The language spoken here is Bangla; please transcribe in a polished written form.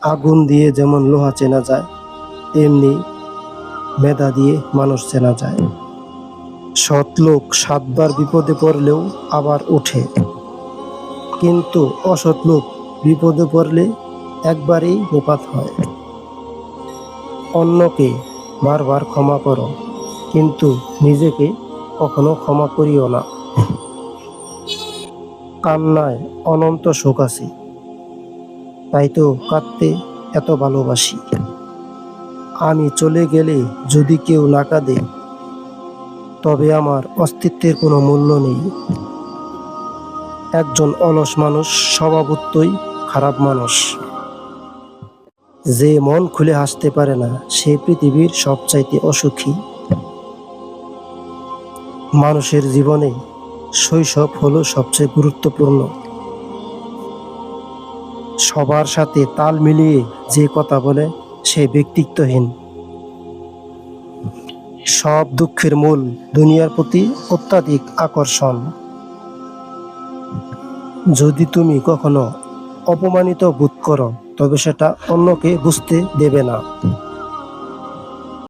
আগুন দিয়ে যেমন লোহা চেনা যায়, তেমনি মেধা দিয়ে মানুষ চেনা যায়। সৎ লোক 7 বার বিপদে পড়লেও আবার ওঠে, কিন্তু অসৎ লোক বিপদে পড়লে একবারেই নিপাত হয়। অন্যকে বারবার ক্ষমা করো, কিন্তু নিজেকে কখনো ক্ষমা করিও না। কান্নায় অনন্ত সুখ আছে, তাই তো কাঁদতে এত ভালোবাসি। আমি চলে গেলে যদি কেউ না কাঁদে, তবে আমার অস্তিত্বের কোনো মূল্য নেই। একজন অলস মানুষ স্বভাবতই খারাপ মানুষ। যে মন খুলে হাসতে পারে না, সে পৃথিবীর সবচাইতে অসুখী। মানুষের জীবনে শৈশব হলো সবচেয়ে গুরুত্বপূর্ণ। সবার সাথে তাল মিলিয়ে যে কথা বলে সে ব্যক্তিত্বহীন। সব দুঃখের মূল দুনিয়ার প্রতি অত্যাধিক আকর্ষণ। যদি তুমি কখনো অপমানিত বোধ করো, তবে সেটা অন্যকে বুঝতে দেবে না।